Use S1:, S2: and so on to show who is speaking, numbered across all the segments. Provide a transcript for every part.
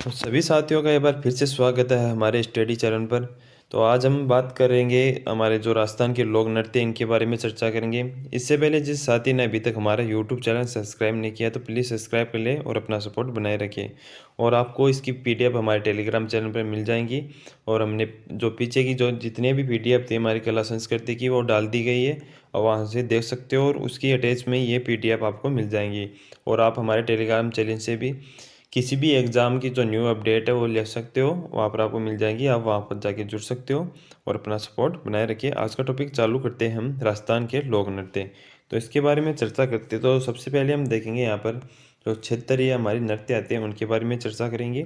S1: तो सभी साथियों का एक बार फिर से स्वागत है हमारे स्टडी चैनल पर। तो आज हम बात करेंगे हमारे जो राजस्थान के लोक नृत्य इनके बारे में चर्चा करेंगे। इससे पहले जिस साथी ने अभी तक हमारा यूट्यूब चैनल सब्सक्राइब नहीं किया तो प्लीज़ सब्सक्राइब कर लें और अपना सपोर्ट बनाए रखें। और आपको इसकी पीडीएफ हमारे टेलीग्राम चैनल पर मिल जाएंगी। और हमने जो पीछे की जो जितने भी पीडीएफ थी हमारी कला संस्कृति की वो डाल दी गई है और वहाँ से देख सकते हो। और उसकी अटैच में ये पीडीएफ आपको मिल जाएंगी। और आप हमारे टेलीग्राम चैनल से भी किसी भी एग्ज़ाम की जो न्यू अपडेट है वो ले सकते हो, वहाँ पर आपको मिल जाएगी। आप वहाँ पर जाके जुड़ सकते हो और अपना सपोर्ट बनाए रखिए। आज का टॉपिक चालू करते हैं हम राजस्थान के लोक नृत्य। तो इसके बारे में चर्चा करते हैं। तो सबसे पहले हम देखेंगे यहाँ पर जो क्षेत्रीय हमारे नृत्य आते हैं उनके बारे में चर्चा करेंगे।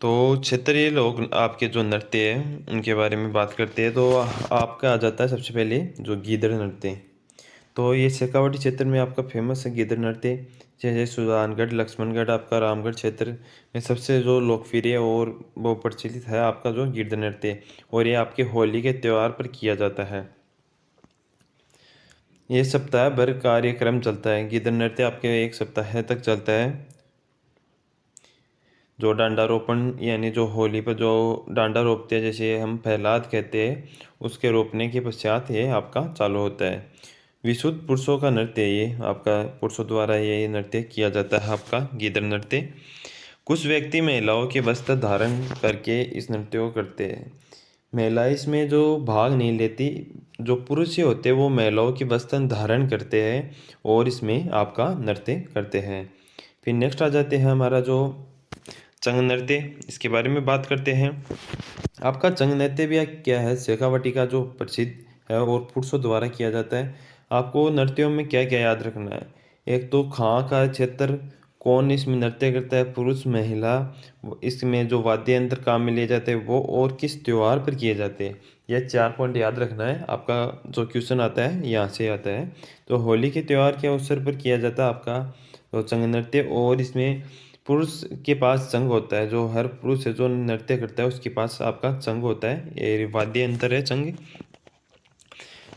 S1: तो क्षेत्रीय लोग आपके जो नृत्य है उनके बारे में बात करते हैं। तो आपका आ जाता है सबसे पहले जो गीदड़ नृत्य। तो ये शेखावाटी क्षेत्र में आपका फेमस है गीदड़ नृत्य। जैसे सुजानगढ़ लक्ष्मणगढ़ आपका रामगढ़ क्षेत्र में सबसे जो लोकप्रिय और वो प्रचलित है आपका जो गीदड़ नृत्य। और ये आपके होली के त्यौहार पर किया जाता है। ये सप्ताह भर कार्यक्रम चलता है। गीदड़ नृत्य आपके एक सप्ताह तक चलता है। जो डांडा रोपण यानी जो होली पर जो डांडा रोपते हैं जैसे हम प्रहलाद कहते हैं, उसके रोपने के पश्चात ये आपका चालू होता है। विशुद्ध पुरुषों का नृत्य ये आपका पुरुषों द्वारा ये नृत्य किया जाता है आपका गीदड़ नृत्य। कुछ व्यक्ति महिलाओं के वस्त्र धारण करके इस नृत्य को करते हैं। महिलाएं इसमें जो भाग नहीं लेती, जो पुरुष ही होते हैं वो महिलाओं की वस्त्र धारण करते हैं और इसमें आपका नृत्य करते हैं। फिर नेक्स्ट आ जाते हैं हमारा जो चंग नृत्य, इसके बारे में बात करते हैं। आपका चंग नृत्य भी क्या है, शेखावटी का जो प्रसिद्ध है और पुरुषों द्वारा किया जाता है। आपको नृत्यों में क्या क्या याद रखना है। एक तो खां का क्षेत्र, कौन इसमें नृत्य करता है, पुरुष महिला, इसमें जो वाद्य यंत्र काम में लिए जाते हैं वो, और किस त्योहार पर किए जाते हैं। यह 4 पॉइंट याद रखना है। आपका जो क्वेश्चन आता है यहाँ से आता है। तो होली के त्यौहार के अवसर पर किया जाता है आपका तो चंग नृत्य। और इसमें पुरुष के पास चंग होता है। जो हर पुरुष है जो नृत्य करता है उसके पास आपका चंग होता है। ये वाद्य यंत्र है चंग।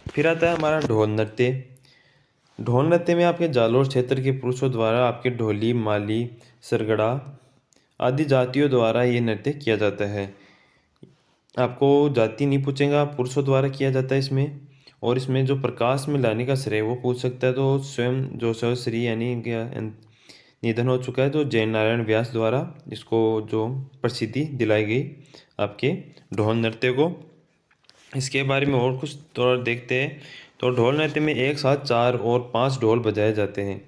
S1: फिर आता है हमारा ढोल नृत्य। ढोल नृत्य में आपके जालोर क्षेत्र के पुरुषों द्वारा आपके ढोली माली सरगड़ा आदि जातियों द्वारा ये नृत्य किया जाता है। आपको जाति नहीं पूछेगा, पुरुषों द्वारा किया जाता है इसमें। और इसमें जो प्रकाश में लाने का श्रेय वो पूछ सकता है। तो स्वयं जो सर्वश्री यानी इनके निधन हो चुका है तो जय नारायण व्यास द्वारा इसको जो प्रसिद्धि दिलाई गई आपके ढोल नृत्य को। इसके बारे में और कुछ थोड़ा देखते हैं। तो ढोल नृत्य में एक साथ 4 और 5 ढोल बजाए जाते हैं।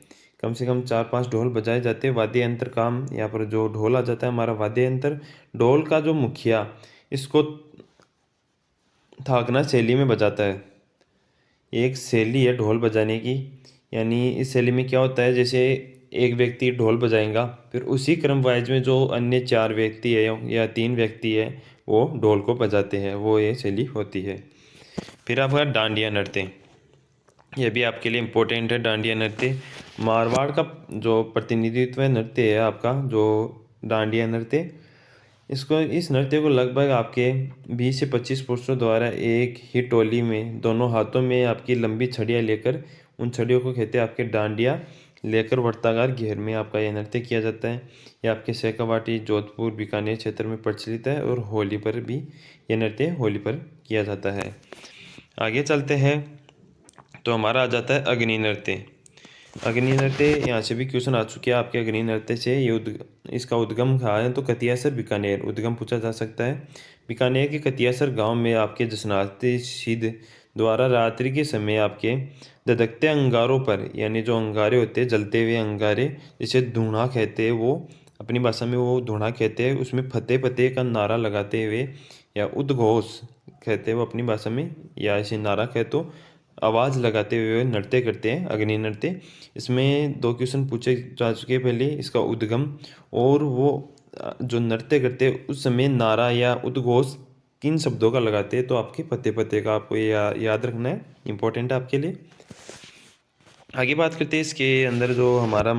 S1: कम से कम 4-5 ढोल बजाए जाते हैं। वाद्य यंत्र काम यहाँ पर जो ढोल आ जाता है हमारा वाद्य यंत्र। ढोल का जो मुखिया इसको थाकना शैली में बजाता है। एक शैली है ढोल बजाने की। यानी इस शैली में क्या होता है, जैसे एक व्यक्ति ढोल बजाएगा फिर उसी क्रम वाइज में जो अन्य 4 व्यक्ति है या 3 व्यक्ति है वो ढोल को बजाते हैं, वो ये शैली होती है। फिर आपका डांडिया नृत्य, यह भी आपके लिए इम्पोर्टेंट है। डांडिया नृत्य मारवाड़ का जो प्रतिनिधित्व नृत्य है आपका जो डांडिया नृत्य। इस नृत्य को लगभग आपके 20 से 25 पुरुषों द्वारा एक ही टोली में दोनों हाथों में आपकी लंबी छड़ियाँ लेकर, उन छड़ियों को कहते हैं आपके डांडिया, लेकर वर्ताकार घेर में आपका यह नृत्य किया जाता है। यह आपके शेखावाटी जोधपुर बीकानेर क्षेत्र में प्रचलित है और होली पर भी यह नृत्य होली पर किया जाता है। आगे चलते हैं तो हमारा आ जाता है अग्नि नृत्य। अग्नि नृत्य यहाँ से भी क्वेश्चन आ चुके हैं आपके अग्नि नृत्य से। इसका उद्गम कहाँ है तो कतियासर बीकानेर उद्गम पूछा जा सकता है। बीकानेर के कतियासर गांव में आपके जसनाती सिद्ध द्वारा रात्रि के समय आपके धधकते अंगारों पर, यानी जो अंगारे होते हैं जलते हुए अंगारे जिसे धूणा कहते हैं, वो अपनी भाषा में वो धूणा कहते हैं, उसमें फतेह फतेह का नारा लगाते हुए या उद्घोष कहते हैं वो अपनी भाषा में, या ऐसे नारा कहे तो आवाज़ लगाते हुए नृत्य करते हैं अग्नि नृत्य। इसमें 2 क्वेश्चन पूछे जा चुके हैं पहले, इसका उद्गम और वो जो नृत्य करते हैं उस समय नारा या उद्घोष किन शब्दों का लगाते हैं। तो आपके पते पते का आपको ये याद रखना है, इंपॉर्टेंट है आपके लिए। आगे बात करते हैं इसके अंदर जो हमारा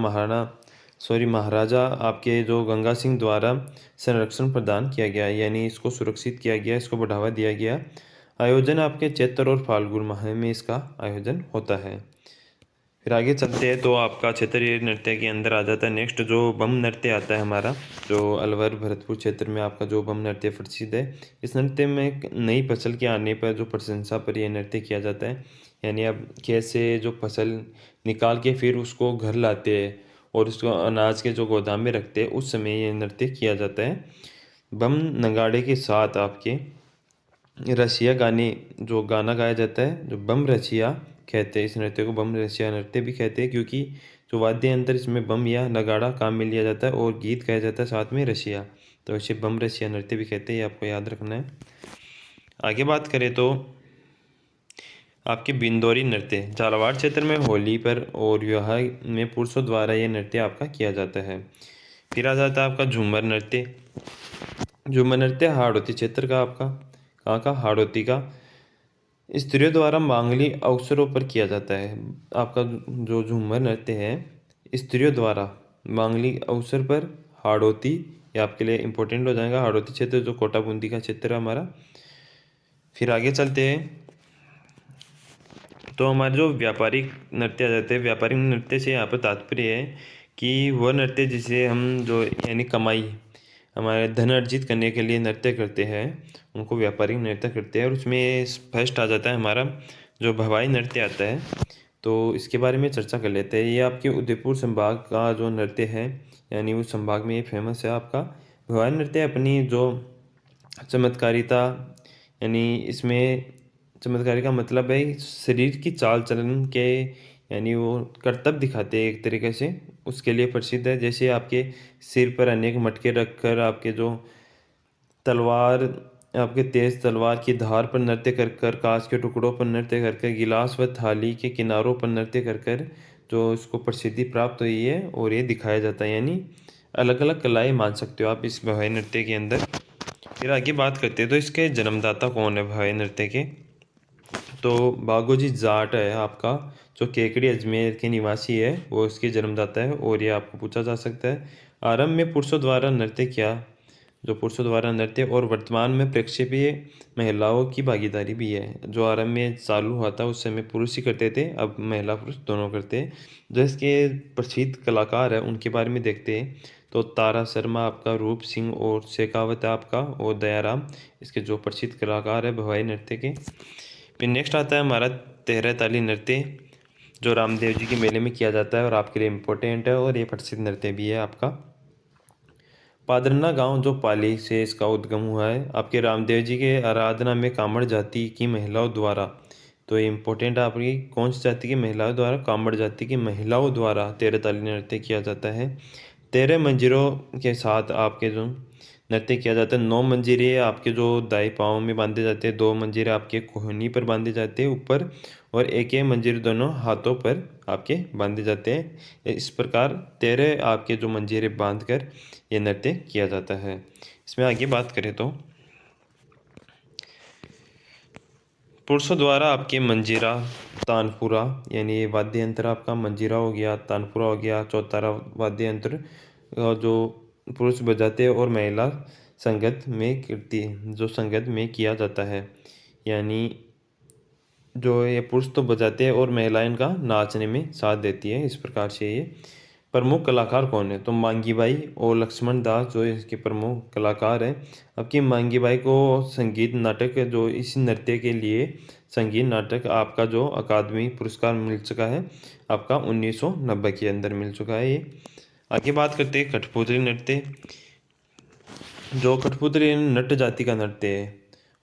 S1: महाराजा आपके जो गंगा सिंह द्वारा संरक्षण प्रदान किया गया, यानी इसको सुरक्षित किया गया, इसको बढ़ावा दिया गया। आयोजन आपके चैत्र और फाल्गुन माह में इसका आयोजन होता है। फिर आगे चलते हैं तो आपका क्षेत्रीय नृत्य के अंदर आ जाता है नेक्स्ट जो बम नृत्य आता है हमारा, जो अलवर भरतपुर क्षेत्र में आपका जो बम नृत्य प्रसिद्ध है। इस नृत्य में एक नई फसल के आने पर जो प्रशंसा पर यह नृत्य किया जाता है, यानी अब खेत से जो फसल निकाल के फिर उसको घर लाते हैं और उसको अनाज के जो गोदाम में रखते हैं, उस समय ये नृत्य किया जाता है। बम नगाड़े के साथ आपके रसिया गाने, जो गाना गाया जाता है, जो बम रसिया कहते हैं। इस नृत्य को बम रसिया नृत्य भी कहते हैं, क्योंकि जो वाद्य यंत्र इसमें बम या नगाड़ा काम में लिया जाता है और गीत गाया जाता है साथ में रसिया, तो इसे बम रसिया नृत्य भी कहते हैं, ये आपको याद रखना है। आगे बात करें तो आपके बिंदौरी नृत्य झालावाड़ क्षेत्र में होली पर और विवाह में पुरुषों द्वारा ये नृत्य आपका किया जाता है। फिर आ जाता है आपका झूमर नृत्य। झूमर नृत्य हाड़ौती क्षेत्र का आपका, कहाँ का, हाड़ौती का, स्त्रियों द्वारा मांगलिक अवसरों पर किया जाता है। आपका जो झूमर नृत्य है स्त्रियों द्वारा मांगलिक अवसर पर, हाड़ौती, ये आपके लिए इम्पोर्टेंट हो जाएगा, हाड़ौती क्षेत्र जो कोटा बूंदी का क्षेत्र है हमारा। फिर आगे चलते हैं तो हमारे जो व्यापारिक नृत्य आ जाते हैं, व्यापारिक नृत्य से यहाँ पर तात्पर्य है कि वह नृत्य जिसे हम जो यानी कमाई, हमारे धन अर्जित करने के लिए नृत्य करते हैं, उनको व्यापारिक नृत्य करते हैं। और उसमें फर्स्ट आ जाता है हमारा जो भवाई नृत्य आता है, तो इसके बारे में चर्चा कर लेते हैं। ये आपके उदयपुर संभाग का जो नृत्य है, यानी उस संभाग में ये फेमस है आपका भवाई नृत्य। अपनी जो चमत्कारिता, यानी इसमें चमत्कारी का मतलब है शरीर की चाल चलन के, यानी वो करतब दिखाते हैं एक तरीके से, उसके लिए प्रसिद्ध है। जैसे आपके सिर पर अनेक मटके रखकर, आपके जो तलवार, आपके तेज तलवार की धार पर नृत्य कर कर, कांच के टुकड़ों पर नृत्य कर कर, गिलास व थाली के किनारों पर नृत्य कर कर जो इसको प्रसिद्धि प्राप्त हुई है और ये दिखाया जाता है। यानी अलग अलग कलाएं मान सकते हो आप इस भवाई नृत्य के अंदर। फिर आगे बात करते हैं तो इसके जन्मदाता कौन है भवाई नृत्य के, तो बागोजी जाट है आपका, जो केकड़ी अजमेर के निवासी है, वो इसके जन्मदाता है और ये आपको पूछा जा सकता है। आरंभ में पुरुषों द्वारा नृत्य किया, जो पुरुषों द्वारा नृत्य, और वर्तमान में प्रेक्षेपीय महिलाओं की भागीदारी भी है। जो आरंभ में चालू हुआ था उस समय पुरुष ही करते थे, अब महिला पुरुष दोनों करते हैं। जो इसके प्रसिद्ध कलाकार है उनके बारे में देखते हैं तो तारा शर्मा आपका, रूप सिंह और शेखावत आपका, और दयाराम इसके जो प्रसिद्ध कलाकार है भवाई नृत्य के। फिर नेक्स्ट आता है हमारा तेहरा ताली नृत्य, जो रामदेव जी के मेले में किया जाता है और आपके लिए इम्पोर्टेंट है और ये प्रसिद्ध नृत्य भी है आपका। पादरना गांव जो पाली से इसका उद्गम हुआ है, आपके रामदेव जी के आराधना में कामड़ जाति की महिलाओं द्वारा, तो ये इम्पोर्टेंट है आपकी, कौन सी जाति की महिलाओं द्वारा, कामड़ जाति की महिलाओं द्वारा तेरह ताली नृत्य किया जाता है। 13 मंजीरों के साथ आपके जो नृत्य किया जाता है। 9 मंजीरे आपके जो दाएं पाँव में बांधे जाते हैं, 2 मंजीरे आपके कोहनी पर बांधे जाते हैं ऊपर, और एक मंजीरे दोनों हाथों पर आपके बांधे जाते हैं। इस प्रकार 13 आपके जो मंजीरे बांध कर ये नृत्य किया जाता है। इसमें आगे बात करें तो पुरुषों द्वारा आपके मंजीरा, तानपुरा, यानी वाद्य यंत्र आपका मंजीरा हो गया, तानपुरा हो गया, चौतारा वाद्य यंत्र जो पुरुष बजाते हैं और महिला संगत में कीर्ति, जो संगत में किया जाता है। यानी जो ये पुरुष तो बजाते हैं और महिलाएं इनका नाचने में साथ देती है। इस प्रकार से ये प्रमुख कलाकार कौन है, तो मांगी बाई और लक्ष्मण दास जो इसके प्रमुख कलाकार हैं। अब की मांगी बाई को संगीत नाटक, जो इस नृत्य के लिए संगीत नाटक आपका जो अकादमी पुरस्कार मिल चुका है आपका 1990 के अंदर मिल चुका है ये। आगे बात करते हैं कठपुतली नृत्य, जो कठपुतली नट जाति का नृत्य है।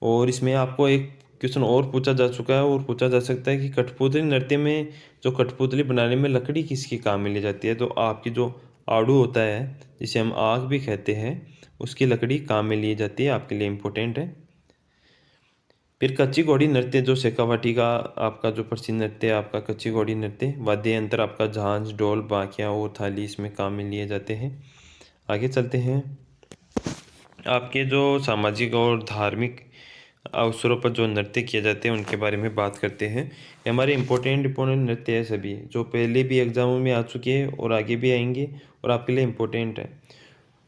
S1: और इसमें आपको एक क्वेश्चन और पूछा जा चुका है और पूछा जा सकता है कि कठपुतली नृत्य में जो कठपुतली बनाने में लकड़ी किसकी काम में ली जाती है, तो आपकी जो आड़ू होता है, जिसे हम आग भी कहते हैं, उसकी लकड़ी काम में ली जाती है, आपके लिए इम्पोर्टेंट है। फिर कच्ची घोड़ी नृत्य, जो शेखावाटी का आपका जो प्रसिद्ध नृत्य है आपका कच्ची घोड़ी नृत्य। वाद्य यंत्र आपका झांझ, ढोल, बाकियाँ और थाली इसमें काम में लिए जाते हैं। आगे चलते हैं, आपके जो सामाजिक और धार्मिक अवसरों पर जो नृत्य किए जाते हैं उनके बारे में बात करते हैं। ये हमारे इम्पोर्टेंट नृत्य है सभी, जो पहले भी एग्जामों में आ चुके हैं और आगे भी आएंगे और आपके लिए इम्पोर्टेंट है।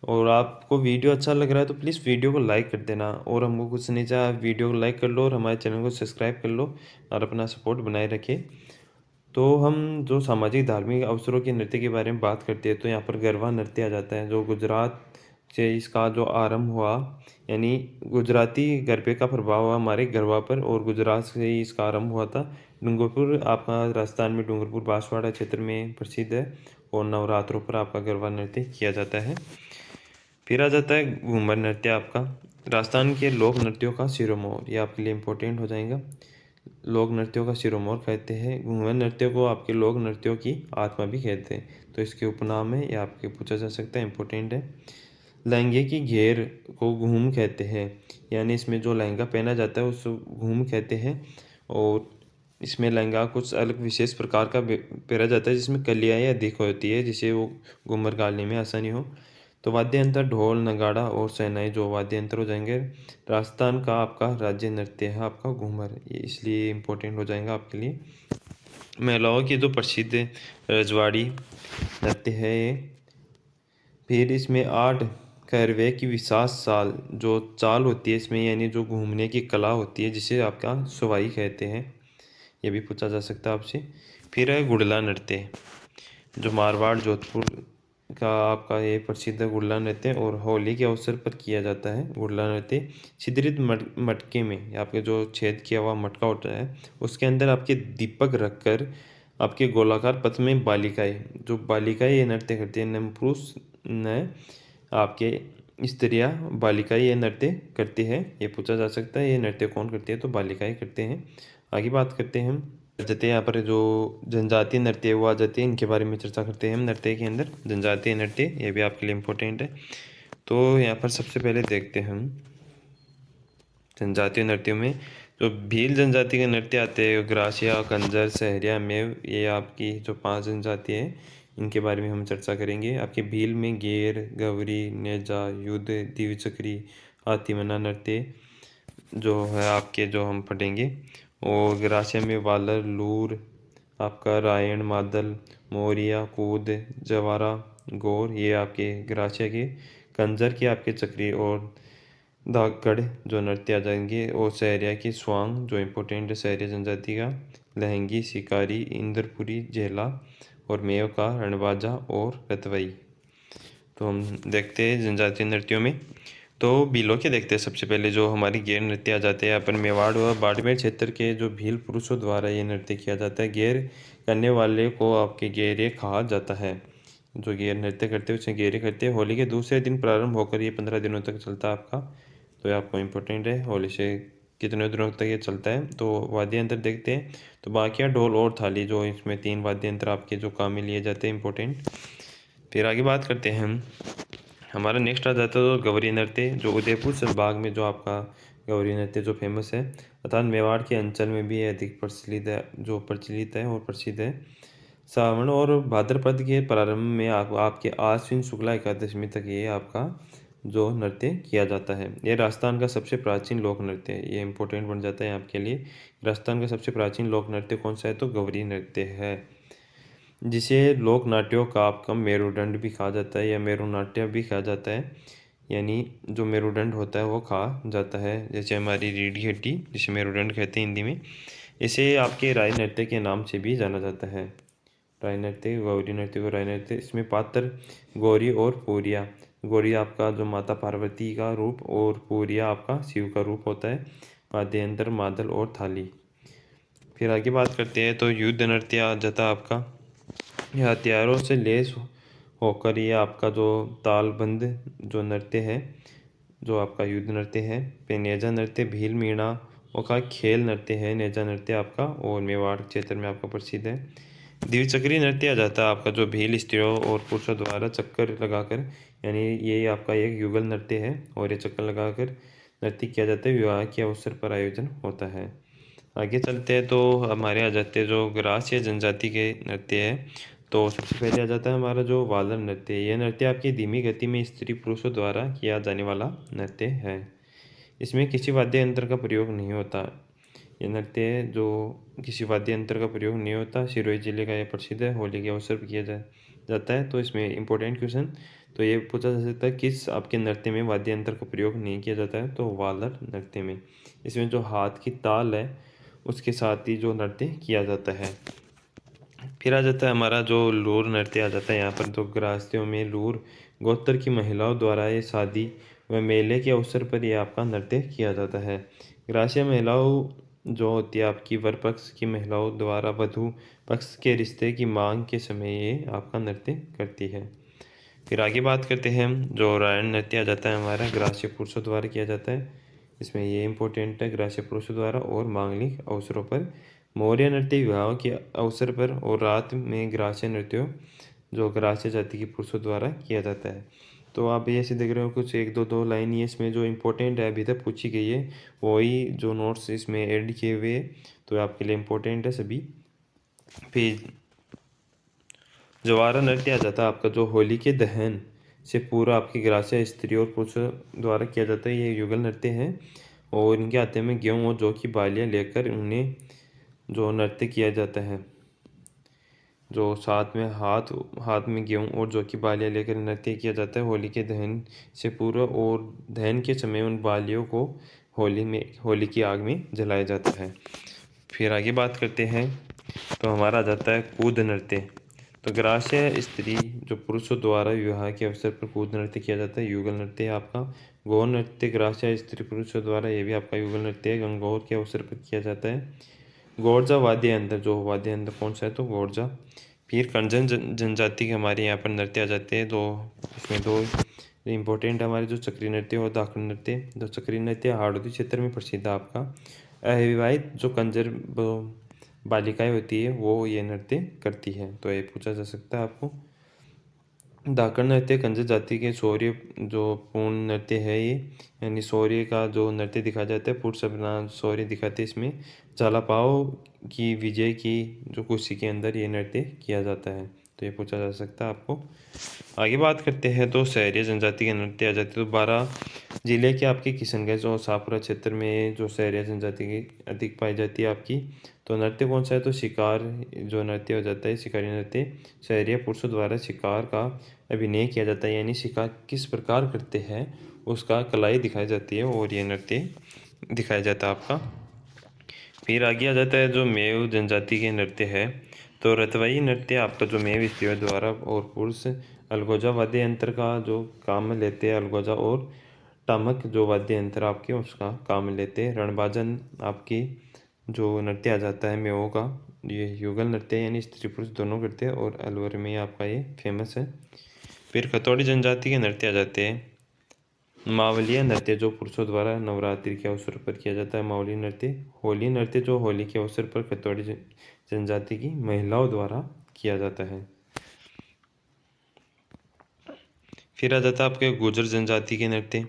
S1: और आपको वीडियो अच्छा लग रहा है तो प्लीज़ वीडियो को लाइक कर देना, और हमको कुछ नहीं चाहिए, वीडियो को लाइक कर लो और हमारे चैनल को सब्सक्राइब कर लो और अपना सपोर्ट बनाए रखें। तो हम जो सामाजिक धार्मिक अवसरों के नृत्य के बारे में बात करते हैं तो यहाँ पर गरबा नृत्य आ जाता है, जो गुजरात से इसका जो आरंभ हुआ, यानी गुजराती गरबे का प्रभाव हुआ हमारे गरबा पर, और गुजरात से ही इसका आरंभ हुआ था। डूंगरपुर आपका राजस्थान में डूंगरपुर बांसवाड़ा क्षेत्र में प्रसिद्ध है, और नवरात्रों पर आपका गरबा नृत्य किया जाता है। फिर आ जाता है घूमर नृत्य आपका, राजस्थान के लोक नृत्यों का शिरोमणि, ये आपके लिए इम्पोर्टेंट हो जाएगा। लोक नृत्यों का शिरोमणि कहते हैं। घूमर नृत्यों को आपके लोक नृत्यों की आत्मा भी कहते हैं, तो इसके उपनाम है, ये आपके पूछा जा सकता है, इम्पोर्टेंट है। लहंगे की घेर को घूम कहते हैं, यानी इसमें जो लहंगा पहना जाता है उसको घूम कहते हैं, और इसमें लहंगा कुछ अलग विशेष प्रकार का पहना जाता है जिसमें कलियाँ अधिक होती है, जिससे वो घूमर गालने में आसानी हो। तो वाद्य यंत्र ढोल नगाड़ा और शहनाई जो वाद्य यंत्र हो जाएंगे। राजस्थान का आपका राज्य नृत्य है आपका घूमर, ये इसलिए इम्पोर्टेंट हो जाएगा आपके लिए। महिलाओं की जो प्रसिद्ध रजवाड़ी नृत्य है ये। फिर इसमें 8 कहरवे की विशाल साल जो चाल होती है इसमें, यानी जो घूमने की कला होती है, जिसे आपका सवाई कहते हैं, ये भी पूछा जा सकता है आपसे। फिर है गुड़ला नृत्य, जो मारवाड़ जोधपुर का आपका ये प्रसिद्ध गुड़ला नृत्य, और होली के अवसर पर किया जाता है गुड़ला नृत्य। छिद्रित मटके में आपके जो छेद किया हुआ मटका होता है उसके अंदर आपके दीपक रखकर आपके गोलाकार पथ में बालिकाएं ये नृत्य करती है। पुरुष न आपके स्त्रियां बालिकाएं ये नृत्य करती है, ये पूछा जा सकता है ये नृत्य कौन करती है, तो बालिकाएं करते हैं। आगे बात करते हैं हम जाते हैं, यहाँ पर जो जनजातीय नृत्य वो आ जाते हैं, इनके बारे में चर्चा करते हैं हम। नृत्य के अंदर जनजातीय नृत्य, ये भी आपके लिए इम्पोर्टेंट है। तो यहाँ पर सबसे पहले देखते हैं हम जनजातीय नृत्यों में जो भील जनजाति के नृत्य आते हैं, ग्रासिया, कंजर, सहरिया, मेव, ये आपकी जो 5 जनजाति है इनके बारे में हम चर्चा करेंगे। आपके भील में गेर, गवरी, नेजा, युद्ध, दिव्यचक्री, हाथीमना नृत्य जो है आपके जो हम पढ़ेंगे। और ग्रासिया में वालर, लूर, आपका रायण, मादल, मोरिया, कूद, जवारा, गौर, ये आपके ग्रासिया के। कंजर के आपके चक्री और दागड़ जो नृत्य आ जाएंगे। और सहरिया की स्वांग जो इम्पोर्टेंट है सहरिया जनजाति का। लहंगी, शिकारी, इंद्रपुरी, झेला, और मेव का रणबाजा और रतवई। तो हम देखते हैं जनजातीय नृत्यों में, तो भीलों के देखते हैं सबसे पहले जो हमारी गेर नृत्य आ जाते हैं। यहाँ पर मेवाड़ व बाड़मेर क्षेत्र के जो भील पुरुषों द्वारा ये नृत्य किया जाता है। गेर करने वाले को आपके गेरे कहा जाता है, जो गेर नृत्य करते हैं उसे गेरे करते हैं। होली के दूसरे दिन प्रारंभ होकर ये 15 दिनों तक चलता है आपका, तो ये आपको इम्पोर्टेंट है होली से कितने दिनों तक ये चलता है। तो वाद्य यंत्र देखते हैं, तो बाकिया, ढोल और थाली, जो इसमें 3 वाद्य यंत्र आपके जो काम में लिए जाते हैं इम्पोर्टेंट। फिर आगे बात करते हैं हम, हमारा नेक्स्ट आ जाता है तो गौरी नृत्य, जो उदयपुर संभाग में जो आपका गौरी नृत्य जो फेमस है, अर्थात मेवाड़ के अंचल में भी अधिक प्रचलित है और प्रसिद्ध है। सावन और भाद्रपद के प्रारंभ में आपके आश्विन शुक्ला एकादशी तक ये आपका जो नृत्य किया जाता है। ये राजस्थान का सबसे प्राचीन लोक नृत्य है, ये इंपॉर्टेंट बन जाता है आपके लिए। राजस्थान का सबसे प्राचीन लोक नृत्य कौन सा है, तो गौरी नृत्य है, जिसे लोक नाट्यों का आपका मेरुदंड भी कहा जाता है या मेरुनाट्य भी कहा जाता है। यानी जो मेरुदंड होता है वो कहा जाता है, जैसे हमारी रीढ़ की हड्डी जिसे मेरुदंड कहते हैं हिंदी में। इसे आपके राय नृत्य के नाम से भी जाना जाता है। राय नृत्य, गौरी नृत्य को राय नृत्य। इसमें पात्र गौरी और पूरिया, गौरी आपका जो माता पार्वती का रूप और पूरिया आपका शिव का रूप होता है। वाद्य यंत्र मादल और थाली। फिर आगे बात करते हैं तो युद्ध नृत्य आ जाता है आपका, यह हथियारों से लैस होकर ये आपका जो तालबंद जो नृत्य है, जो आपका युद्ध नृत्य है। फिर नेजा नृत्य भील मीणा का खेल नृत्य है, नेजा नृत्य आपका, और मेवाड़ क्षेत्र में आपका प्रसिद्ध है। द्विचक्री नृत्य आ जाता है आपका, जो भील स्त्रियों और पुरुषों द्वारा चक्कर लगाकर, यानी ये आपका एक युगल नृत्य है और ये चक्कर लगाकर नृत्य किया जाता है, विवाह के अवसर पर आयोजन होता है। आगे चलते हैं तो हमारे आ जाते हैं जो ग्रास या जनजाति के नृत्य है। तो सबसे पहले आ जाता है हमारा जो वालर नृत्य। यह नृत्य आपकी धीमी गति में स्त्री पुरुषों द्वारा किया जाने वाला नृत्य है। इसमें किसी वाद्य यंत्र का प्रयोग नहीं होता। यह नृत्य जो किसी वाद्य यंत्र का प्रयोग नहीं होता, सिरोही जिले का यह प्रसिद्ध है, होली के अवसर पर किया जाता है। तो इसमें इंपॉर्टेंट क्वेश्चन तो ये पूछा जा सकता है, किस आपके नृत्य में वाद्य यंत्र का प्रयोग नहीं किया जाता है, तो वालर नृत्य में। इसमें जो हाथ की ताल है उसके साथ ही जो नृत्य किया जाता है। फिर आ जाता है हमारा जो लूर नृत्य आ जाता है यहाँ पर। तो ग्रास्तियों में लूर गोत्र की महिलाओं द्वारा ये शादी व मेले के अवसर पर ये आपका नृत्य किया जाता है। ग्रासीय महिलाओं जो होती है आपकी वर पक्ष की महिलाओं द्वारा वधु पक्ष के रिश्ते की मांग के समय ये आपका नृत्य करती है। फिर आगे बात करते हैं हम, जो रायण नृत्य आ जाता है हमारा ग्रासीय पुरुषों द्वारा किया जाता है। इसमें ये इंपॉर्टेंट है, ग्रासीय पुरुषों द्वारा और मांगलिक अवसरों पर। मौर्य नृत्य विवाह के अवसर पर और रात में ग्रासीय नृत्यों जो ग्रासीय जाति के पुरुषों द्वारा किया जाता है। तो आप ये ऐसे देख रहे हो कुछ एक दो लाइन ये इसमें जो इम्पोर्टेंट है अभी तक पूछी गई है वही जो नोट्स इसमें ऐड किए हुए हैं, तो आपके लिए इम्पोर्टेंट है सभी। फिर जवारा नृत्य आ जाता है आपका, जो होली के दहन से पूर्व आपकी ग्रासीय स्त्री और पुरुषों द्वारा किया जाता है। ये युगल नृत्य है और इनके हाथ में गेहूँ और जौ की बालियाँ लेकर उन्हें जो नृत्य किया जाता है। जो साथ में हाथ हाथ में गेहूँ और जौ की बालियाँ लेकर नृत्य किया जाता है होली के दहन से पूर्व, और दहन के समय उन बालियों को होली की आग में जलाया जाता है। फिर आगे बात करते हैं, तो हमारा आ जाता है कूद नृत्य। तो ग्रासीय स्त्री जो पुरुषों द्वारा विवाह के अवसर पर कूद नृत्य किया जाता है, युगल नृत्य है आपका। गौर नृत्य ग्रासीय स्त्री पुरुषों द्वारा, ये भी आपका युगल नृत्य है, गंगौर के अवसर पर किया जाता है। गोरजा वाद्य यंत्र, जो वाद्य यंत्र कौन सा है तो गोरजा। फिर कंजन जनजाति के हमारे यहाँ पर नृत्य आ जाते हैं। तो इसमें दो इम्पोर्टेंट हमारे जो चक्री नृत्य और दाखड़ नृत्य। जो चक्री नृत्य हाड़ौती क्षेत्र में प्रसिद्ध है आपका। अविवाहित जो कंजर बालिकाएं होती है वो ये नृत्य करती है, तो ये पूछा जा सकता है आपको। धाकड़ नृत्य कंजर जाति के शौर्य जो पूर्ण नृत्य है ये, यानी शौर्य का जो नृत्य दिखाया जाता है, पुरुष अपना शौर्य दिखाते हैं इसमें। झालापाओ की विजय की जो खुशी के अंदर ये नृत्य किया जाता है, तो ये पूछा जा सकता है आपको। आगे बात करते हैं, तो शहरी जनजाति के नृत्य आ जाते हैं। तो 12 जिले के आपके किशनगंज और शाहपुरा क्षेत्र में जो शहरी जनजाति की अधिक पाई जाती है आपकी। तो नृत्य कौन सा है तो शिकार जो नृत्य हो जाता है, शिकारी नृत्य। शहरी पुरुषों द्वारा शिकार का अभिनय किया जाता है, यानी शिकार किस प्रकार करते हैं उसका कलाई दिखाई जाती है और ये नृत्य दिखाया जाता है आपका। फिर आगे आ जाता है जो मेव जनजाति के नृत्य है। तो रतवाई नृत्य आपका जो मेव स्त्रियों द्वारा और पुरुष अलगोजा वाद्य यंत्र का जो काम लेते हैं, अलगोजा और टमक जो वाद्य यंत्र आपके उसका काम लेते हैं। रणबाजन आपकी जो नृत्य आ जाता है मेवों का, ये युगल नृत्य यानी स्त्री पुरुष दोनों करते हैं और अलवर में आपका ये फेमस है। फिर खतौड़ी जनजाति के नृत्य आ जाते हैं। मावलिया नृत्य जो पुरुषों द्वारा नवरात्रि के अवसर पर किया जाता है मावली नृत्य। होली नृत्य जो होली के अवसर पर खतौड़ी जनजाति की महिलाओं द्वारा किया जाता है। फिर आ जाता है आपके गुर्जर जनजाति के नृत्य।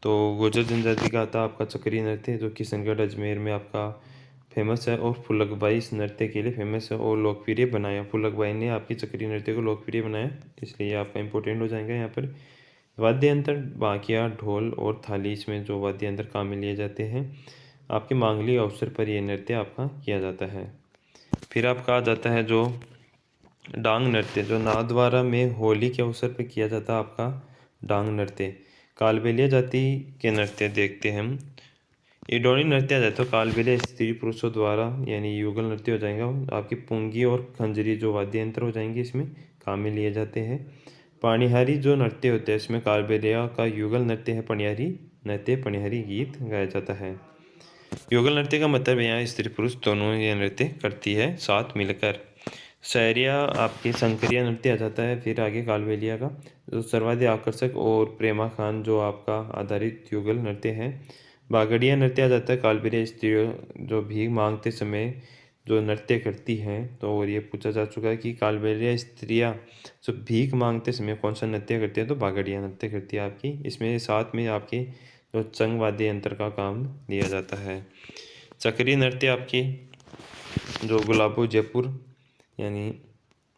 S1: तो गुर्जर जनजाति का आता है आपका चक्री नृत्य, जो किशनगढ़ अजमेर में आपका फेमस है और फुलकबाई इस नृत्य के लिए फेमस है और लोकप्रिय बनाया। फुलकबाई ने आपकी चक्री नृत्य को लोकप्रिय बनाया, इसलिए आपका इंपॉर्टेंट हो जाएगा यहाँ पर। वाद्य यंत्र बाकिया ढोल और थाली, इसमें जो वाद्य यंत्र काम में लिए जाते हैं आपके मांगलिक अवसर पर यह नृत्य आपका किया जाता है। फिर आपका आ जाता है जो डांग नृत्य, जो नाथद्वारा में होली के अवसर पर किया जाता है आपका डांग नृत्य। कालबेलिया जाति के नृत्य देखते हैं हम। इडोनी नृत्य आ जाता है, कालबेलिया स्त्री पुरुषों द्वारा यानी युगल नृत्य हो जाएगा। आपकी पुंगी और खंजरी जो वाद्य यंत्र हो जाएंगे इसमें काम में लिए जाते हैं। पाणिहारी जो नृत्य होते हैं इसमें कालबेलिया का युगल नृत्य है पणिहारी नृत्य, पणिहारी गीत गाया जाता है। युगल नृत्य का मतलब यहाँ स्त्री पुरुष दोनों ये नृत्य करती है साथ मिलकर। शहरिया आपकी शंकरिया नृत्य आ जाता है। फिर आगे कालबेलिया का जो सर्वाधिक आकर्षक और प्रेमा खान जो आपका आधारित युगल नृत्य है। बागड़िया नृत्य आ जाता है, कालबेलिया स्त्रियों जो भीख मांगते समय जो नृत्य करती हैं। तो और ये पूछा जा चुका है कि कालबेलिया स्त्रियाँ जो भीख मांगते समय कौन सा नृत्य करती है तो बागड़िया नृत्य करती है आपकी। इसमें साथ में आपके जो चंग वाद्य यंत्र का काम लिया जाता है। चक्री नृत्य आपकी जो गुलाबो जयपुर यानी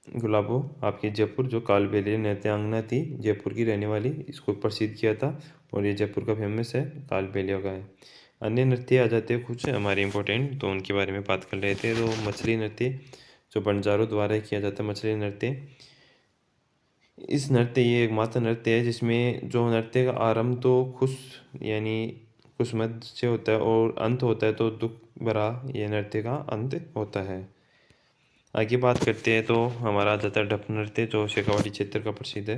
S1: गुलाबो आपकी जयपुर जो कालबेलिया नृत्यांगना थी, जयपुर की रहने वाली, इसको प्रसिद्ध किया था और ये जयपुर का फेमस है, कालबेलिया का है। अन्य नृत्य आ जाते हैं कुछ हमारे इंपॉर्टेंट, तो उनके बारे में बात कर रहे थे। तो मछली नृत्य जो बंजारों द्वारा किया जाता है मछली नृत्य। इस नृत्य ये एकमात्र नृत्य है जिसमें जो नृत्य का आरंभ तो खुश यानी खुशमद से होता है और अंत होता है तो दुख भरा ये नृत्य का अंत होता है। आगे बात करते हैं तो हमारा आ जाता है ढप नृत्य, जो शेखावाटी क्षेत्र का प्रसिद्ध है।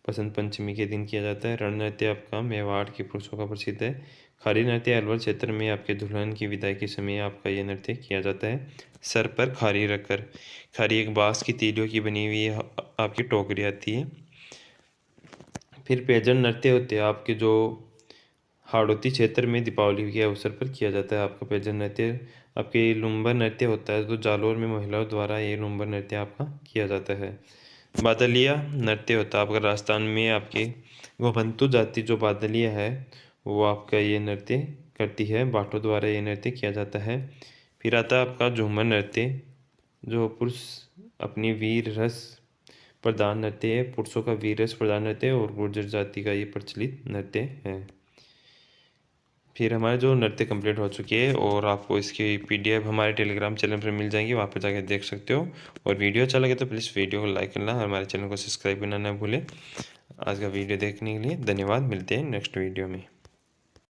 S1: बसंत पंचमी के दिन किया जाता है। रण नृत्य आपका मेवाड़ के पुरुषों का प्रसिद्ध है। खारी नृत्य अलवर क्षेत्र में आपके दुल्हन की विदाई के समय आपका ये नृत्य किया जाता है। सर पर खारी रखकर, खारी एक बांस की तीलियों की बनी हुई आपकी टोकरी आती है। फिर पैजन नृत्य होते हैं आपके, जो हाड़ौती क्षेत्र में दीपावली के अवसर पर किया जाता है आपका पैजन नृत्य। आपके लुम्बर नृत्य होता है, तो जालोर में महिलाओं द्वारा ये लुम्बर नृत्य आपका किया जाता है। बादलिया नृत्य होता है आपका राजस्थान में, आपके गोपंतु जाति जो बादलिया है वो आपका ये नृत्य करती है, बाटों द्वारा ये नृत्य किया जाता है। फिर आता है आपका झूमर नृत्य, जो पुरुष अपनी वीर रस प्रधान नृत्य है, पुरुषों का वीर रस प्रधान नृत्य है और गुर्जर जाति का ये प्रचलित नृत्य है। फिर हमारे जो नृत्य कंप्लीट हो चुकी है और आपको इसकी पीडीएफ हमारे टेलीग्राम चैनल पर मिल जाएंगी, वहाँ पर जाकर देख सकते हो। और वीडियो अच्छा लगे तो प्लीज़ वीडियो को लाइक करना और हमारे चैनल को सब्सक्राइब करना ना भूलें। आज का वीडियो देखने के लिए धन्यवाद। मिलते हैं नेक्स्ट वीडियो में।